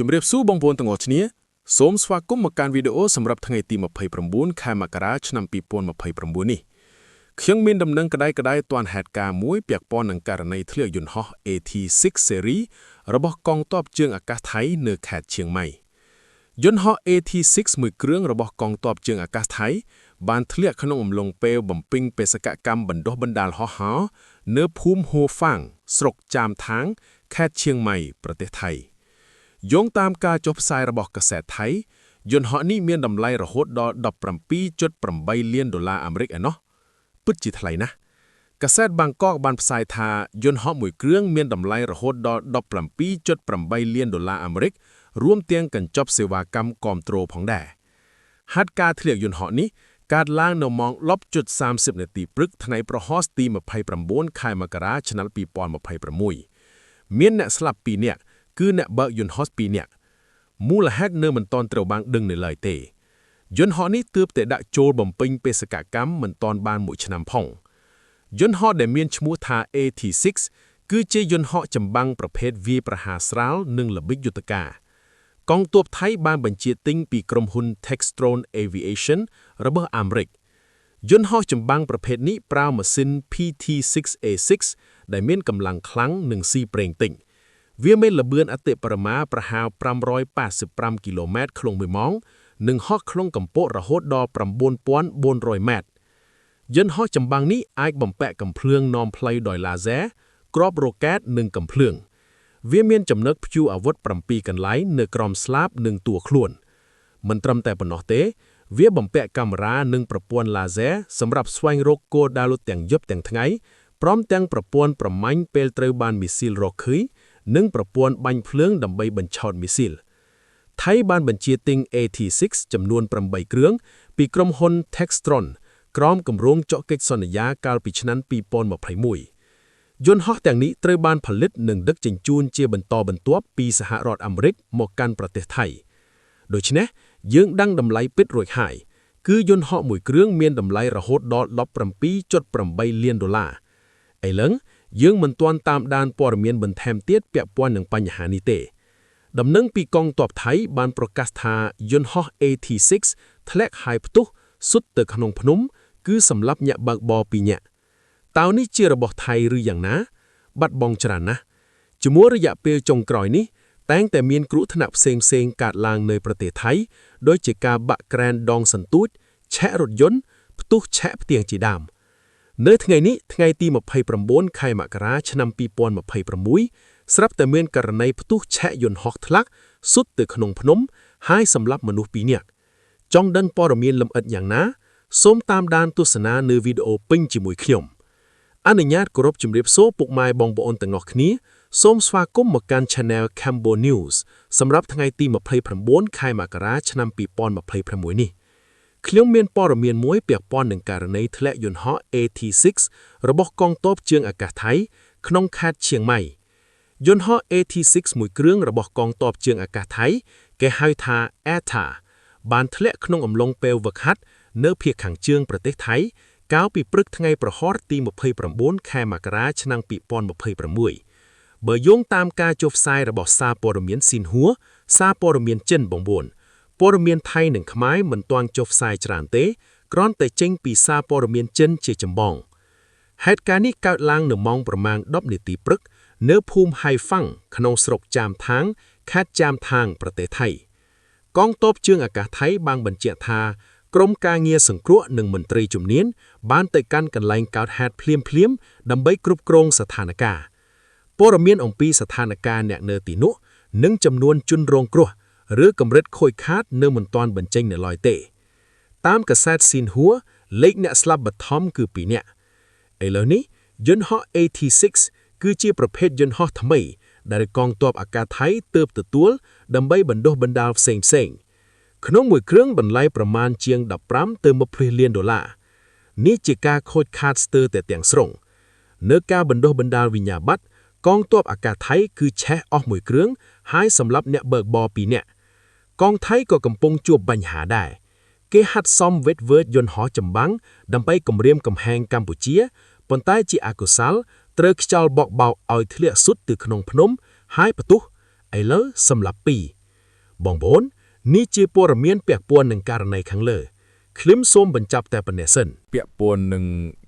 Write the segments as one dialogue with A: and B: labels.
A: ជំរាបសួរបងប្អូនទាំងអស់គ្នាសូមស្វាគមន៍មកកាន់វីដេអូសម្រាប់ថ្ងៃទី29ខែមករាឆ្នាំ2029នេះខ្ញុំមានដំណឹងក្តៅៗទាន់ហេតុការណ៍មួយពាក់ព័ន្ធនឹងករណីធ្លាក់យន្តហោះ AT6 Series របស់កងទ័ពជើងអាកាសថៃនៅខេត្តឈៀងម៉ៃយន្តហោះ AT6 មួយគ្រឿងរបស់កងទ័ពជើងអាកាសថៃបានធ្លាក់ក្នុងអំឡុងពេលបំពេញបេសកកម្មបណ្ដុះបណ្ដាលហោះហើរនៅភូមិហួរហ្វាងស្រុកចាមថាងខេត្តឈៀងម៉ៃប្រទេសថៃយោងតាមការចុះផ្សាយរបស់កាសែតថៃយន្តហោះនេះមានតម្លៃរហូតដល់ $17.8 លានអាមេរិកឯណោះពិតជាថ្លៃណាស់កាសែតបាងកកបានផ្សាយថាយន្តហោះមួយគ្រឿងមានតម្លៃរហូតដល់ $17.8 លានអាមេរិករួមទាំងកញ្ចប់សេវាកម្មគាំទ្រផងដែរហេតុការណ៍ធ្លាក់យន្តហោះនេះកើតឡើងនៅម៉ោង 10:30 នាទីព្រឹកថ្ងៃប្រហ័សទី29ខែមករាឆ្នាំ2026មានអ្នកស្លាប់2នាក់គឺអ្នកបើកយន្តហោះ2នាក់មូលហេតុនៅមិនទាន់ត្រូវបានដឹងនៅឡើយទេយន្តហោះនេះទើបតែដាក់ចូលបំពេញបេសកកម្មមិនទាន់បាន1ឆ្នាំផងយន្តហោះដែលមានឈ្មោះថា AT6 គឺជាយន្តហោះចម្បាំងប្រភេទវាយប្រហារស្រាលនិងល្បិចយុទ្ធការកងទ័ពថៃបានបញ្ជាទិញពីក្រុមហ៊ុន Textron Aviation របស់អាមេរិកយន្តហោះចម្បាំងប្រភេទនេះប្រើម៉ាស៊ីន PT6A6 ដែលមានកម្លាំងខ្លាំងនិងស៊ីប្រេងតិចវាមានល្បឿនអតិបរមាប្រហែល585គីឡូម៉ែត្រក្នុង1ម៉ោងនិងហោះក្នុងកម្ពស់រហូតដល់ 9400 ម៉ែត្រយន្តហោះចម្បាំងនេះអាចបំពាក់កាំភ្លើងនាំផ្លូវដោយឡាហ្សែគ្រាប់រ៉ុកែតនិងកាំភ្លើងវាមានចំណុចព្យួរអាវុធ7កន្លែងនៅក្រោមស្លាបនិងតួខ្លួនមិនត្រឹមតែប៉ុណ្ណោះទេវាបំពាក់កាមេរ៉ានិងប្រព័ន្ធឡាហ្សែសម្រាប់ស្វែងរកគោលដៅទាំងយប់ទាំងថ្ងៃព្រមទាំងប្រព័ន្ធប្រមាញ់ពេលត្រូវបានមីស៊ីលរកឃើញនិងប្រព័ន្ធបាញ់ភ្លើងដើម្បីបញ្ឆោតមីស៊ីលថៃបានបញ្ជាទិញ AT6 ចំនួន8គ្រឿងពីក្រុមហ៊ុន Textron ក្រោមគម្រោងចុះកិច្ចសន្យាកាលពីឆ្នាំ2021យន្តហោះទាំងនេះត្រូវបានផលិតនិងដឹកជញ្ជូនជាបន្តបន្ទាប់ពីសហរដ្ឋអាមេរិកមកកាន់ប្រទេសថៃដូច្នេះយើងដឹងតម្លៃពិតរួចហើយគឺយន្តហោះមួយគ្រឿងមានតម្លៃរហូតដល់ $17.8 លានឥឡូវយើងមិនទាន់តាមដានព័ត៌មានបន្ថែមទៀតពាក់ព័ន្ធនឹងបញ្ហានេះទេដំណឹងពីកងទ័ពថៃបានប្រកាសថាយន្តហោះ AT6 ធ្លាក់ហើយផ្ទុះសុទ្ធទៅក្នុងភ្នំគឺសម្រាប់អ្នកបើកបរ2នាក់តើនេះជារបស់ថៃឬយ៉ាងណាបាត់បង់ច្រើនណាស់ជាមួយរយៈពេលចុងក្រោយនេះតែងតែមានគ្រោះថ្នាក់ផ្សេងៗកើតឡើងនៅប្រទេសថៃដោយជាការបាក់ក្រែនដងសន្ទូចឆាក់រថយន្តផ្ទុះឆាក់ផ្ទៀងជាដើមនៅថ្ងៃនេះថ្ងៃទី29ខែមករាឆ្នាំ2026ស្រាប់តែមានករណីផ្ទុះឆាក់យន្តហោះធ្លាក់សុទ្ធទៅក្នុងភ្នំហើយសម្លាប់មនុស្ស2នាក់ចង់ដឹងព័ត៌មានលម្អិតយ៉ាងណាសូមតាមដានទស្សនានៅវីដេអូពេញជាមួយខ្ញុំអនុញ្ញាតគោរពជំរាបសួរពុកម៉ែបងប្អូនទាំងអស់គ្នាសូមស្វាគមន៍មកកាន់ Channel Cambo News សម្រាប់ថ្ងៃទី29ខែមករាឆ្នាំ2026នេះខ្ញុំមានព័ត៌មានមួយពាក់ព័ន្ធនឹងករណីធ្លាក់យន្តហោះ AT6 របស់កងទ័ពជើងអាកាសថៃក្នុងខេត្តឈៀងម៉ៃយន្តហោះ AT6 មួយគ្រឿងរបស់កងទ័ពជើងអាកាសថៃគេហៅថា ETA បានធ្លាក់ក្នុងអំឡុងពេលវឹកហាត់នៅភាគខាងជើងប្រទេសថៃកាលពីព្រឹកថ្ងៃប្រហ័សទី29ខែមករាឆ្នាំ2026បើយោងតាមការចុះផ្សាយរបស់សារព័ត៌មានស៊ីនហួរសារព័ត៌មានចិនបងប្អូនព័ត៌មានថៃនិងខ្មែរមិនទាន់ចុះផ្សាយច្រើនទេគ្រាន់តែចេញពីសារព័ត៌មានចិនជាចម្បងហេតុការណ៍នេះកើតឡើងនៅម៉ោងប្រមាណ10នាទីព្រឹកនៅភូមិហៃហ្វាំងក្នុងស្រុកចាមថាងខេត្តចាមថាងប្រទេសថៃកងទ័ពជើងអាកាសថៃបានបញ្ជាក់ថាក្រុមការងារសង្គ្រោះនិងមន្ត្រីជំនាញបានទៅកាន់កន្លែងកើតហេតុភ្លាមៗដើម្បីគ្រប់គ្រងស្ថានភាពព័ត៌មានអំពីស្ថានភាពអ្នកនៅទីនោះនិងចំនួនជនរងគ្រោះឬកម្រិតខូចខាតនៅមិនទាន់បញ្ចេញនៅឡើយទេតាមកាសែតស៊ីនហួរលេខអ្នកស្លាប់បឋមគឺ2នាក់ឥឡូវនេះយន្តហោះ AT6 គឺជាប្រភេទយន្តហោះថ្មីដែលកងទ័ពអាកាសថៃទើបទទួលដើម្បីបណ្ដុះបណ្ដាលផ្សេងៗក្នុងមួយគ្រឿងបន្លែប្រមាណជាង15ទៅ20លាននេះជាការខូចខាតស្ទើរតែទាំងស្រុងនៅការបណ្ដុះបណ្ដាលវិញ្ញាបត្រកងទ័ពអាកាសថៃគឺឆេះអស់មួយគ្រឿងហើយសម្រាប់អ្នកបើកបរ2នាក់កងថៃក៏កំពុងជួបបញ្ហាដែរគេហាត់សមវេតវើតយន្តហោះចម្បាំងដើម្បីគំរាមកំហែងកម្ពុជាប៉ុន្តែជាអកុសលត្រូវខ្យល់បក់បោកឲ្យធ្លាក់សុទ្ធទៅក្នុងភ្នំហើយផ្ទុះឥឡូវសម្លាប់2 បងប្អូននេះជាព័ត៌មានពាក់ព័ន្ធនឹងករណីខាងលើឃ្លឹមសូមបញ្ចប់តែប៉ុណ្ណេះសិនពាក់ព័ន្ធនឹង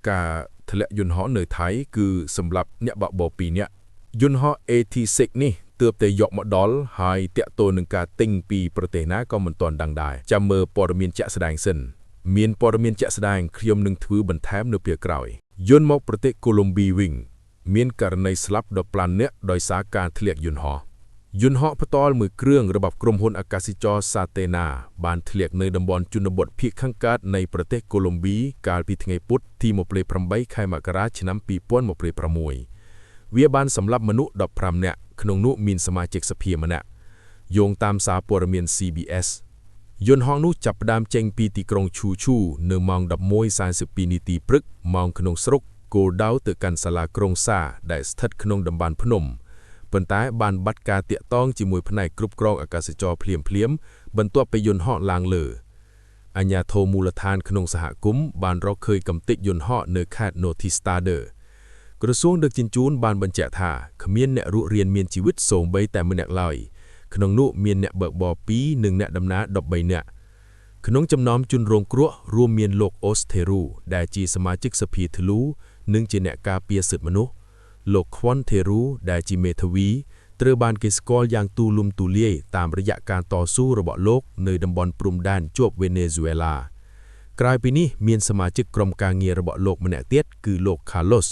A: ការធ្លាក់យន្តហោះនៅថៃគឺសម្រាប់អ្នកបើកបរ2នាក់យន្តហោះ AT6 នេះទើបតែយកមកដល់ហើយតាក់ទងនឹងការទិញពីប្រទេសណាក៏មិនទាន់ដឹងដែរចាំមើលព័ត៌មានជាក់ស្ដែងសិនមានព័ត៌មានជាក់ស្ដែងខ្ញុំនឹងធ្វើបន្ថែមនៅពេលក្រោយយន្តមកប្រទេសកូឡុំប៊ីវិញមានករណីស្លាប់15នាក់ដោយសារការធ្លាក់យន្តហោះយន្តហោះផ្ទាល់មួយគ្រឿងរបស់ក្រុមហ៊ុនអាកាសចរសាតេណាបានធ្លាក់នៅតំបន់ជនបទភាគខាងកើតនៃប្រទេសកូឡុំប៊ីកាលពីថ្ងៃពុធទី28ខែមករាឆ្នាំ2026វាបានសម្លាប់មនុស្ស15នាក់ក្នុងនោះមានសមាជិកសភាម្នាក់យោងតាមសារព័ត៌មាន CBS យន្តហោះនោះចាប់ផ្ដើមចេញពីទីក្រុងឈូឈូនៅម៉ោង 11:42 នាទីព្រឹកម៉ោងក្នុងស្រុកគោលដៅទៅកាន់សាលាក្រុងសាដែលស្ថិតក្នុងតំបន់ភ្នំប៉ុន្តែបានបាត់ការតាក់ទងជាមួយផ្នែកគ្រប់គ្រងអាកាសចរភ្លាមបន្ទាប់ពីយន្តហោះឡើងលើអាជ្ញាធរមូលដ្ឋានក្នុងសហគមន៍បានរកឃើញកំទេចយន្តហោះនៅខេត្ត Northeastern ក្រសួងដឹកជញ្ជូនបានបញ្ជាក់ថាគ្មានអ្នករស់រានមានជីវិតសូម្បីតែម្នាក់ឡើយក្នុងនោះមានអ្នកបើកបរ2និងអ្នកដំណើរ13នាក់ក្នុងចំណោមជនរងគ្រោះរួមមានលោកអូសថេរូដែលជាសមាជិកសភាធ្លូនិងជាអ្នកការពារសិទ្ធិមនុស្សលោកខ្វ័នថេរូដែលជាមេធាវីត្រូវបានគេស្គាល់យ៉ាងទូលំទូលាយតាមរយៈការតស៊ូរបស់លោកនៅតំបន់ព្រំដែនជាប់វេណេស៊ុយអេឡាក្រៅពីនេះមានសមាជិកក្រុមការងាររបស់លោកម្នាក់ទៀតគឺលោក Carlos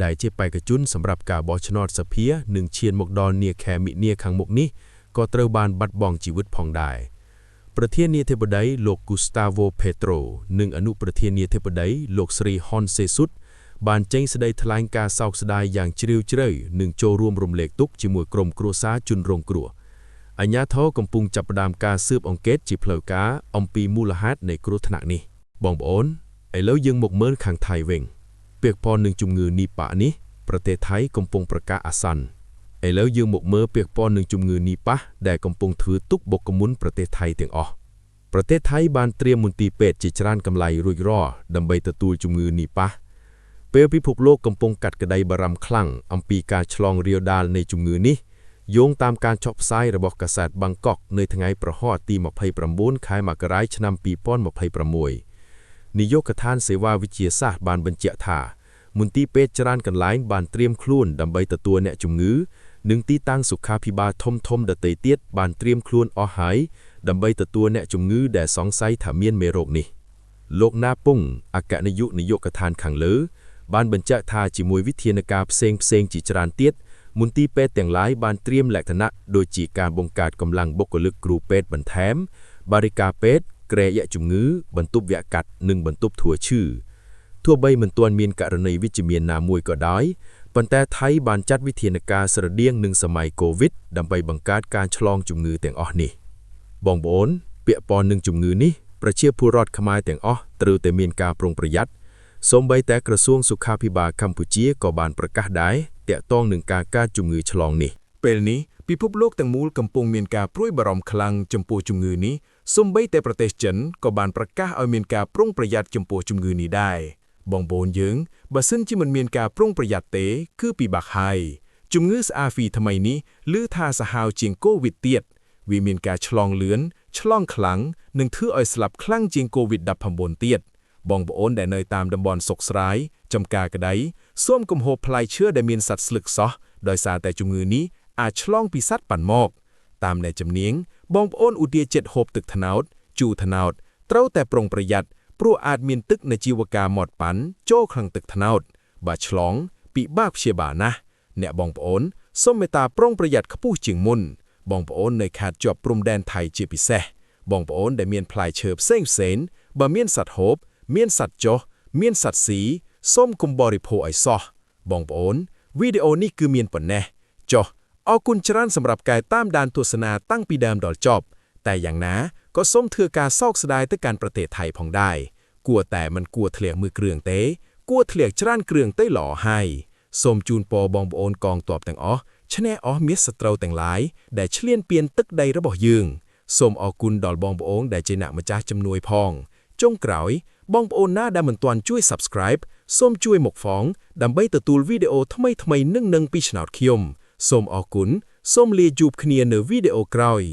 A: ដែលជាបេក្ខជនសម្រាប់ការបោះឆ្នោតសភានឹងឈានមកដល់នាខែមិនិនាខាងមុខនេះក៏ត្រូវបានបាត់បង់ជីវិតផងដែរប្រធានាធិបតីលោក Gustavo Petro និងអនុប្រធានាធិបតីលោកស្រី Hon Sesut បានចេញសេចក្តីថ្លែងការណ៍សោកស្ដាយយ៉ាងជ្រាលជ្រៅនិងចូលរួមរំលែកទុក្ខជាមួយក្រុមគ្រួសារជនរងគ្រោះអាជ្ញាធរកំពុងចាប់ផ្ដើមការស៊ើបអង្កេតជាផ្លូវការអំពីមូលហេតុនៃគ្រោះថ្នាក់នេះបងប្អូនឥឡូវយើងមកមើលខាងថៃវិញពាក់ព័ន្ធនឹងជំងឺនីប៉ានេះប្រទេសថៃកំពុងប្រកាសអាសន្នឥឡូវយើងមកមើលពាក់ព័ន្ធនឹងជំងឺនីប៉ាដែលកំពុងធ្វើទុក្ខបុគ្គលប្រទេសថៃទាំងអស់ប្រទេសថៃបានត្រៀមមន្ទីរពេទ្យជាច្រើនកន្លែងរួចរាល់ដើម្បីទទួលជំងឺនីប៉ាពេលពិភពលោកកំពុងកាត់ក្តីបារម្ភខ្លាំងអំពីការឆ្លងរាលដាលនៃជំងឺនេះយោងតាមការចុះផ្សាយរបស់កាសែតបាងកកនៅថ្ងៃប្រហ័សទី29ខែមករាឆ្នាំ2026នាយកដ្ឋានសេវាវិទ្យាសាស្ត្របានបញ្ជាក់ថាមន្ទីរពេទ្យច្រើនកន្លែងបានត្រៀមខ្លួនដើម្បីទទួលអ្នកជំងឺនិងទីតាំងសុខាភិបាលធំៗដទៃទៀតបានត្រៀមខ្លួនអស់ហើយដើម្បីទទួលអ្នកជំងឺដែលសង្ស័យថាមានមេរោគនេះលោកណាពុងអគ្គនាយកនាយកដ្ឋានខាងលើបានបញ្ជាក់ថាជាមួយវិធានការផ្សេងជាច្រើនទៀតមន្ទីរពេទ្យទាំងឡាយបានត្រៀមលក្ខណៈដូចជាការបង្កើតកម្លាំងបុគ្គលិកគ្រូពេទ្យបន្ថែមបារិកាពេទ្យគ្រែយៈជំងឺបន្ទប់វះកាត់និងបន្ទប់ធួឈឺទោះបីមិនទាន់មានករណីវិជ្ជមានណាមួយក៏ដោយប៉ុន្តែថៃបានចាត់វិធានការស្រដៀងនឹងសម័យកូវីដដើម្បីបង្កើតការឆ្លងជំងឺទាំងអស់នេះបងប្អូនពាក់ព័ន្ធនឹងជំងឺនេះប្រជាពលរដ្ឋខ្មែរទាំងអស់ត្រូវតែមានការប្រុងប្រយ័ត្នសូម្បីតែក្រសួងសុខាភិបាលកម្ពុជាក៏បានប្រកាសដែរទាក់ទងនឹងការកើតជំងឺឆ្លងនេះពេលនេះពិភពលោកទាំងមូលកំពុងមានការព្រួយបារម្ភខ្លាំងចំពោះជំងឺនេះសូម្បីតែប្រទេសចិនក៏បានប្រកាសឲ្យមានការប្រុងប្រយ័ត្នចំពោះជំងឺនេះដែរបងប្អូនយើងបើសិនជាមិនមានការប្រុងប្រយ័ត្នទេគឺពិបាកហើយជំងឺស្អាហ្វីថ្មីនេះឮថាសាហាវជាងកូវីដទៀតវាមានការឆ្លងលឿនឆ្លងខ្លាំងនិងធ្វើឲ្យស្លាប់ខ្លាំងជាងកូវីដ-19ទៀតបងប្អូនដែលនៅតាមតំបន់សុកស្រាយចំការក្តីសូមកុំហូបផ្លែឈើដែលមានសត្វស្លឹកសោះដោយសារតែជំងឺនេះអាចឆ្លងពីសត្វប៉ាន់មកតាមអ្នកជំនាញបងប្អូនឧទាហរណ៍ចិត្តហូបទឹកត្នោតជូរត្នោតត្រូវតែប្រុងប្រយ័ត្នព្រោះអាចមានទឹកនៃជីវកាមាត់ប៉ាន់ចូលក្នុងទឹកត្នោតបើឆ្លងពិបាកព្យាបាលណាស់អ្នកបងប្អូនសូមមេត្តាប្រុងប្រយ័ត្នខ្ពស់ជាងមុនបងប្អូននៅខេត្តជាប់ព្រំដែនថៃជាពិសេសបងប្អូនដែលមានផ្លែឈើផ្សេងបើមានសត្វហូបមានសត្វចុះមានសត្វស៊ីសូមកុំបរិភោគឲ្យសោះបងប្អូនវីដេអូនេះគឺមានប៉ុណ្ណេះចុះអរគុណច្រើនសម្រាប់ការតាមដានទស្សនាតាំងពីដើមដល់ចប់តែយ៉ាងណាក៏សូមធ្វើការសោកស្ដាយទៅកាន់ប្រទេសថៃផងដែរគួរតែមិនគួរធ្លាក់មួយគ្រឿងទេគួរធ្លាក់ច្រើនគ្រឿងទេល្អហើយសូមជូនពរបងប្អូនកងទ័ពទាំងអស់ឈ្នះអស់មាសត្រូវទាំងឡាយដែលឈ្លានពានទឹកដីរបស់យើងសូមអរគុណដល់បងប្អូនដែលជាអ្នកម្ចាស់ជំនួយផងចុងក្រោយបងប្អូនណាដែលមិនទាន់ជួយ Subscribe សូមជួយមកផងដើម្បីទទួលវីដេអូថ្មីៗនឹងពីឆ្នោតខ្ញុំសូមអរគុណសូមលាជួបគ្នានៅវីដេអូក្រោយ